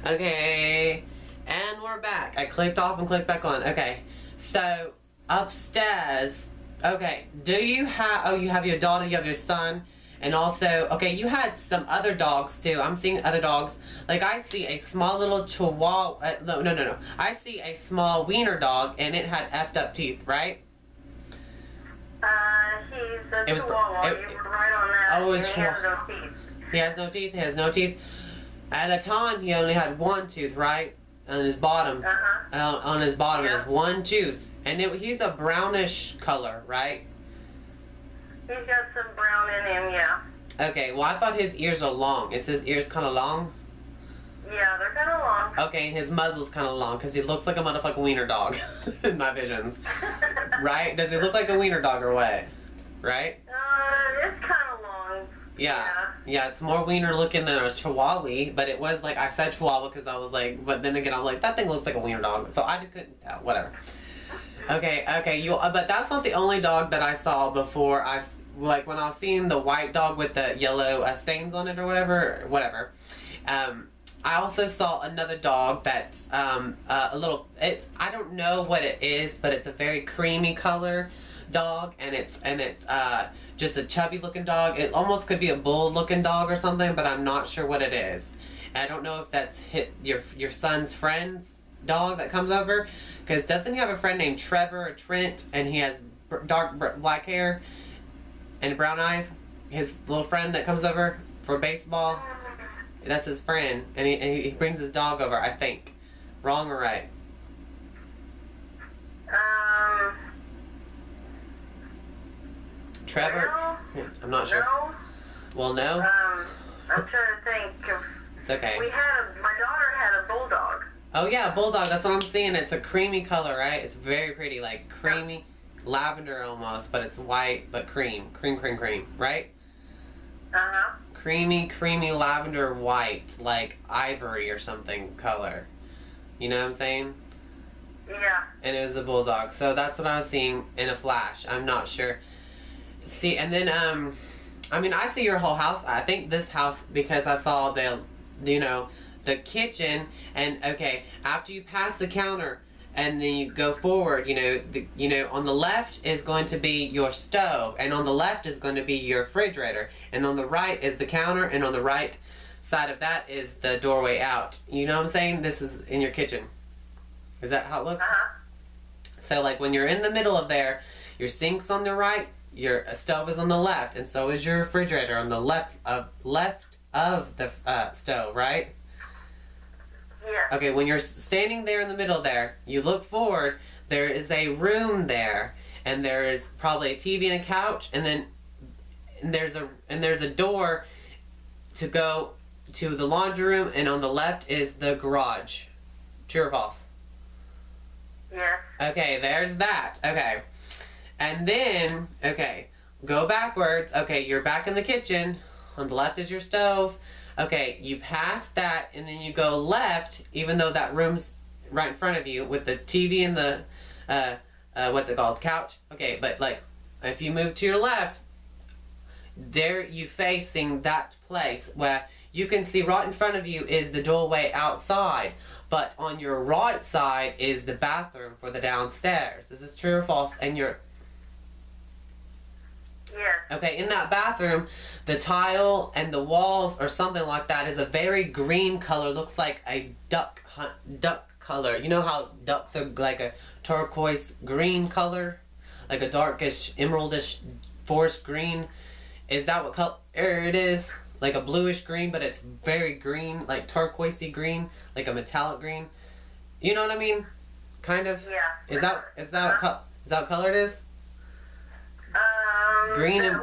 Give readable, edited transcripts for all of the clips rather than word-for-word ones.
Okay, and we're back. I clicked off and clicked back on. Okay, so upstairs. Okay, do you have? Oh, you have your daughter. You have your son. And also, okay, you had some other dogs too. I'm seeing other dogs. Like I see a small little chihuahua. No. I see a small wiener dog, and it had effed up teeth, right? He's a chihuahua. You were right on that. Oh, it's he has no teeth. He has no teeth. He has no teeth. At a time, he only had one tooth, right? On his bottom. On his bottom is one tooth, and he's a brownish color, right? He's got some brown in him, yeah. Okay, well I thought his ears are long. Is his ears kind of long? Yeah, they're kind of long. Okay, and his muzzle's kind of long because he looks like a motherfucking wiener dog in my visions. Right? Does he look like a wiener dog or what? Right? It's kind of long. Yeah, it's more wiener looking than a chihuahua, but it was like, I said chihuahua because I was like, but then again I'm like, that thing looks like a wiener dog, so I couldn't tell, whatever. Okay, but that's not the only dog that I saw before. Like when I was seeing the white dog with the yellow stains on it or whatever. I also saw another dog that's a little, I don't know what it is, but it's a very creamy color dog, and it's just a chubby looking dog. It almost could be a bull looking dog or something, but I'm not sure what it is. And I don't know if that's your son's friend's dog that comes over, because doesn't he have a friend named Trevor or Trent, and he has dark black hair and brown eyes? His little friend that comes over for baseball, that's his friend, and he brings his dog over, I think. Wrong or right? Trevor? No, I'm not sure. No. Well, no? I'm trying to think of... It's okay. My daughter had a bulldog. Oh yeah, bulldog, that's what I'm seeing. It's a creamy color, right? It's very pretty, like creamy, lavender almost, but it's white, but cream, right? Creamy lavender white, like ivory or something color. You know what I'm saying? Yeah. And it was a bulldog, so that's what I was seeing in a flash. I'm not sure. See, and then I mean, I see your whole house. I think this house, because I saw the kitchen, and okay, after you pass the counter and then you go forward, on the left is going to be your stove, and on the left is going to be your refrigerator, and on the right is the counter, and on the right side of that is the doorway out. You know what I'm saying? This is in your kitchen. Is that how it looks? So like when you're in the middle of there, your sink's on the right, your stove is on the left, and so is your refrigerator on the left of the stove, right? Yeah. Okay, when you're standing there in the middle there, you look forward, there is a room there, and there is probably a TV and a couch, and then there's a door to go to the laundry room, and on the left is the garage. True or false? Yeah. Okay, there's that. Okay. And then, okay, go backwards. Okay, you're back in the kitchen. On the left is your stove. Okay, you pass that, and then you go left, even though that room's right in front of you with the TV and the, what's it called, couch. Okay, but like, if you move to your left, there you facing that place where you can see right in front of you is the doorway outside, but on your right side is the bathroom for the downstairs. Is this true or false? And you're... Yeah. Okay, in that bathroom, the tile and the walls or something like that is a very green color. Looks like a duck color. You know how ducks are like a turquoise green color? Like a darkish, emeraldish forest green? Is that what color it is? Like a bluish green, but it's very green, like turquoisey green, like a metallic green. You know what I mean? Kind of? Yeah. Is that what color it is? Green and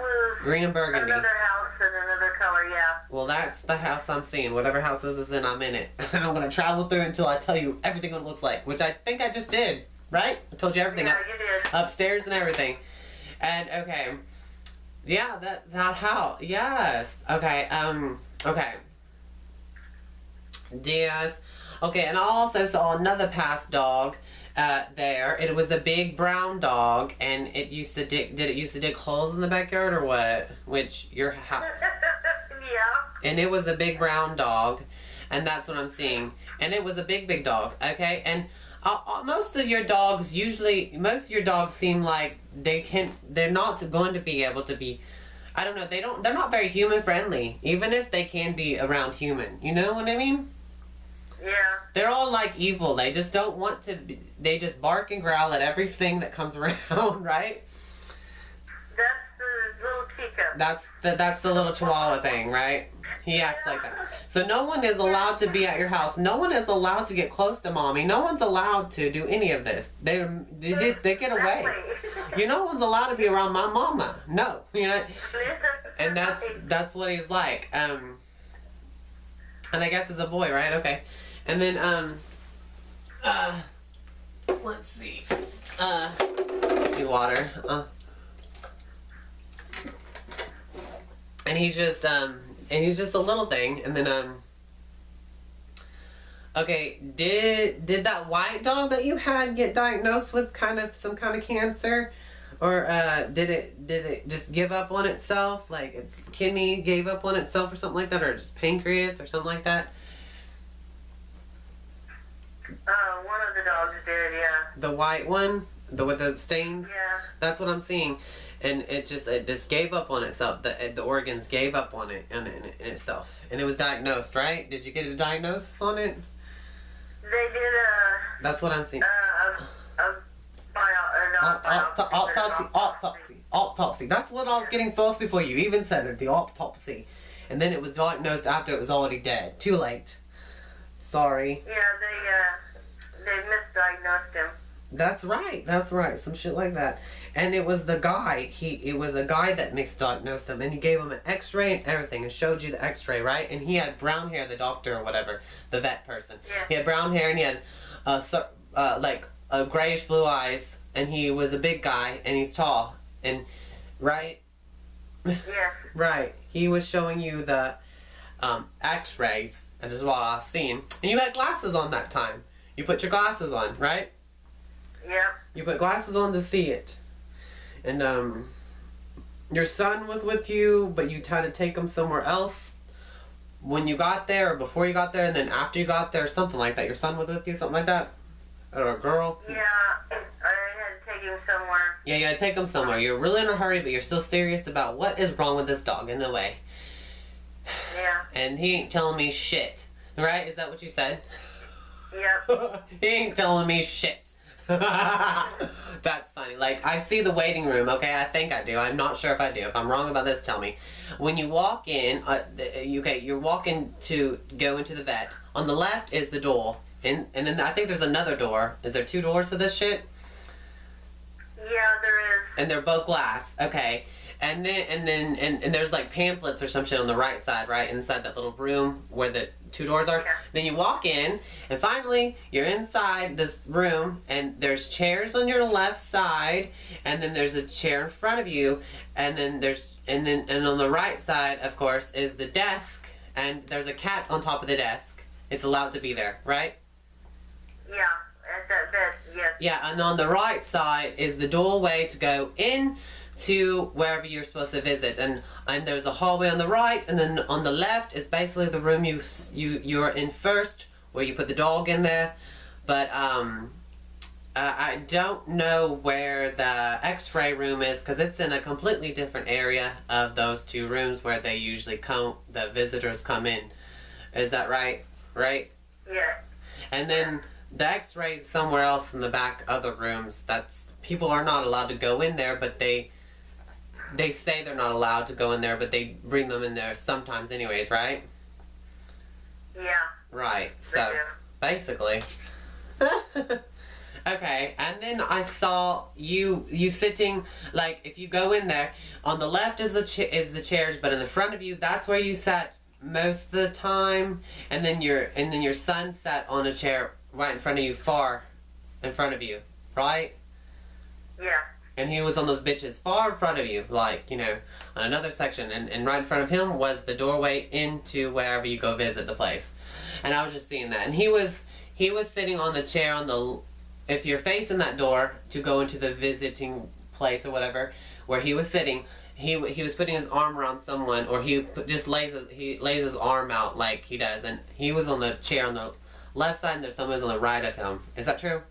burgundy. Another house in another color, yeah. Well, that's the house I'm seeing. Whatever house this is in, I'm in it. And I'm going to travel through until I tell you everything what it looks like, which I think I just did, right? I told you everything. Yeah, you did. Upstairs and everything. And, okay. Yeah, that house. Yes. Okay, okay. Diaz. Okay, and I also saw another past dog there. It was a big brown dog, and it used to dig. Did it used to dig holes in the backyard or what? Which your house? Yeah. And it was a big brown dog, And that's what I'm seeing. And it was a big dog, okay? And most of your dogs seem like they're not going to be able to be, I don't know, they're not very human friendly, even if they can be around human. You know what I mean? Yeah. They're all like evil. They just don't want to be, they just bark and growl at everything that comes around, right? That's the little Chica. That's the little Chihuahua thing, right? He acts like that. So no one is allowed to be at your house. No one is allowed to get close to mommy. No one's allowed to do any of this. They get away. You know, no one's allowed to be around my mama. No, you know. And that's what he's like. And I guess it's a boy, right? Okay. And then let's see. Need water. And he's just a little thing. And then okay, did that white dog that you had get diagnosed with some kind of cancer? Or did it just give up on itself? Like its kidney gave up on itself or something like that, or just pancreas or something like that? One of the dogs did, yeah. The white one, with the stains. Yeah. That's what I'm seeing, and it just gave up on itself. The organs gave up on it in itself, and it was diagnosed, right? Did you get a diagnosis on it? They did That's what I'm seeing. Autopsy. That's what I was getting false before you even said it. The autopsy, and then it was diagnosed after it was already dead. Too late. Sorry. Yeah, they misdiagnosed him. That's right. Some shit like that. And it was the guy. It was a guy that misdiagnosed him, and he gave him an X-ray and everything, and showed you the X-ray, right? And he had brown hair. The doctor or whatever, the vet person. Yeah. He had brown hair, and he had like grayish blue eyes, and he was a big guy, and he's tall, and right. Yeah. Right. He was showing you the X-rays. And this is what I've seen. And you had glasses on that time. You put your glasses on, right? Yeah. You put glasses on to see it. And your son was with you, but you had to take him somewhere else when you got there, or before you got there, and then after you got there, something like that. Your son was with you, something like that? Or a girl? Yeah, I had to take him somewhere. Yeah, you had to take him somewhere. You're really in a hurry, but you're still serious about what is wrong with this dog in the way. Yeah. And he ain't telling me shit. Right? Is that what you said? Yep. He ain't telling me shit. That's funny. Like, I see the waiting room, okay? I think I do. I'm not sure if I do. If I'm wrong about this, tell me. When you walk in, you're walking to go into the vet. On the left is the door. And then I think there's another door. Is there two doors to this shit? Yeah, there is. And they're both glass. Okay. And then there's like pamphlets or some shit on the right side, right? Inside that little room where the two doors are. Yeah. Then you walk in, and finally you're inside this room, and there's chairs on your left side, and then there's a chair in front of you, and then and on the right side, of course, is the desk, and there's a cat on top of the desk. It's allowed to be there, right? Yeah, at that bed, yes. Yeah, and on the right side is the doorway to go in to wherever you're supposed to visit, and there's a hallway on the right, and then on the left is basically the room you're in first, where you put the dog in there. But I don't know where the X-ray room is, because it's in a completely different area of those two rooms where they usually the visitors come in. Is that right? Right? Yeah. And then the X-rays somewhere else in the back of the rooms. People are not allowed to go in there, but they say they're not allowed to go in there, but they bring them in there sometimes anyways, right? Yeah. Right. They So, do. basically. Okay, and then I saw you sitting, like, if you go in there, on the left is the chairs, but in the front of you, that's where you sat most of the time, and then your son sat on a chair right in front of you, far in front of you, right? Yeah. And he was on those bitches far in front of you, like, you know, on another section. And right in front of him was the doorway into wherever you go visit the place. And I was just seeing that. And he was sitting on the chair if you're facing that door to go into the visiting place or whatever, where he was sitting, he was putting his arm around someone, or he lays his arm out like he does, and he was on the chair on the left side, and there's someone on the right of him. Is that true?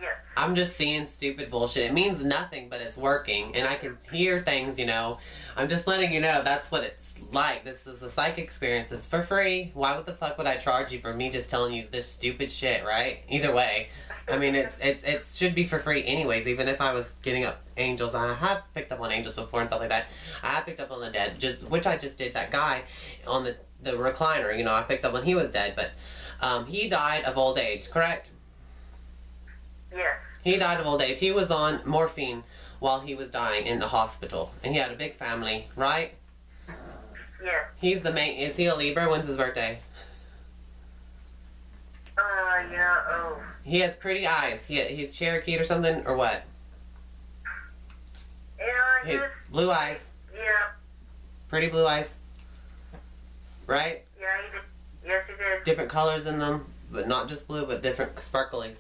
Yes. I'm just seeing stupid bullshit. It means nothing, but it's working, and I can hear things, you know. I'm just letting you know that's what it's like. This is a psychic experience. It's for free. Why the fuck would I charge you for me just telling you this stupid shit, right? Either way. I mean, it should be for free anyways, even if I was getting up angels. I have picked up on angels before and stuff like that. I have picked up on the dead, which I just did that guy on the recliner, you know, I picked up when he was dead, but he died of old age, correct? Yes. He died of old age. He was on morphine while he was dying in the hospital, and he had a big family, right? Yes. He's the main. Is he a Libra? When's his birthday? Yeah, oh. He has pretty eyes. He's Cherokee or something, or what? Yeah, His blue eyes. Yeah. Pretty blue eyes. Right? Yeah, he did. Yes, he did. Different colors in them, but not just blue, but different sparklies.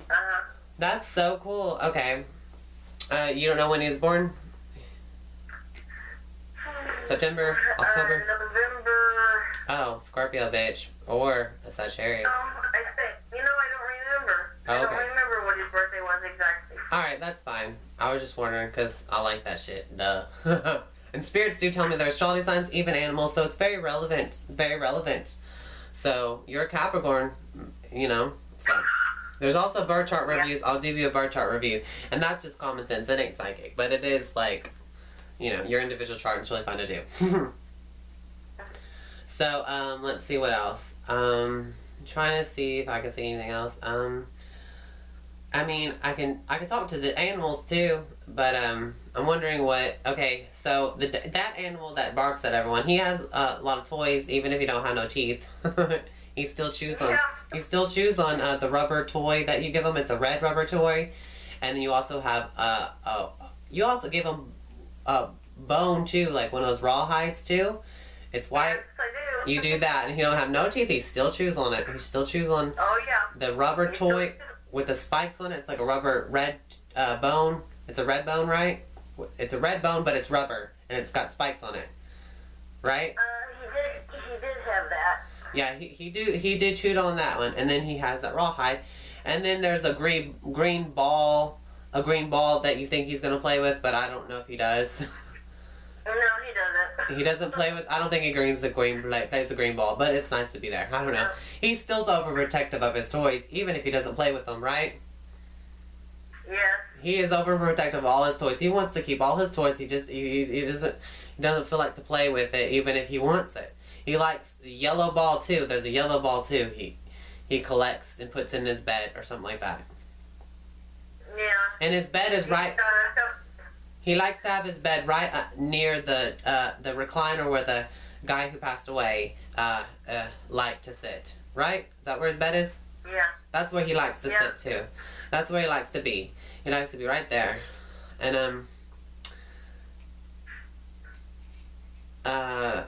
Uh-huh. That's so cool. Okay. You don't know when he was born? September? October? November. Oh, Scorpio, bitch. Or a Sagittarius. I think. You know, I don't remember. Oh, I don't okay. remember what his birthday was exactly. Alright, that's fine. I was just wondering, because I like that shit. Duh. And spirits do tell me there's astrology signs, even animals, so it's very relevant. Very relevant. So, you're a Capricorn, you know. So, there's also birth chart reviews. I'll give you a birth chart review. And that's just common sense. It ain't psychic. But it is, like, you know, your individual chart, and it's really fun to do. So, let's see what else. I'm trying to see if I can see anything else. I mean, I can talk to the animals too, but I'm wondering what. Okay, so that animal that barks at everyone, he has a lot of toys, even if he don't have no teeth. he still chews on. He still chews on the rubber toy that you give him. It's a red rubber toy, and then you also have you also give him a bone too, like one of those rawhides too. It's white. Yes, I do. You do that, and he don't have no teeth. He still chews on it. He still chews on Oh, yeah. the rubber toy with the spikes on it. It's like a rubber red bone. It's a red bone, right? It's a red bone, but it's rubber, and it's got spikes on it, right? He did have that. Yeah, he did chew on that one, and then he has that rawhide, and then there's a green ball that you think he's gonna play with, but I don't know if he does. No, he doesn't. He doesn't play with. I don't think he plays the green ball, but it's nice to be there. I don't know. He's still overprotective of his toys, even if he doesn't play with them, right? Yes. He is overprotective of all his toys. He wants to keep all his toys. He doesn't feel like to play with it, even if he wants it. He likes the yellow ball too. There's a yellow ball too. He collects and puts in his bed or something like that. Yeah. And his bed is right. He likes to have his bed right near the recliner where the guy who passed away liked to sit. Right? Is that where his bed is? Yeah. That's where he likes to sit too. That's where he likes to be. He likes to be right there. And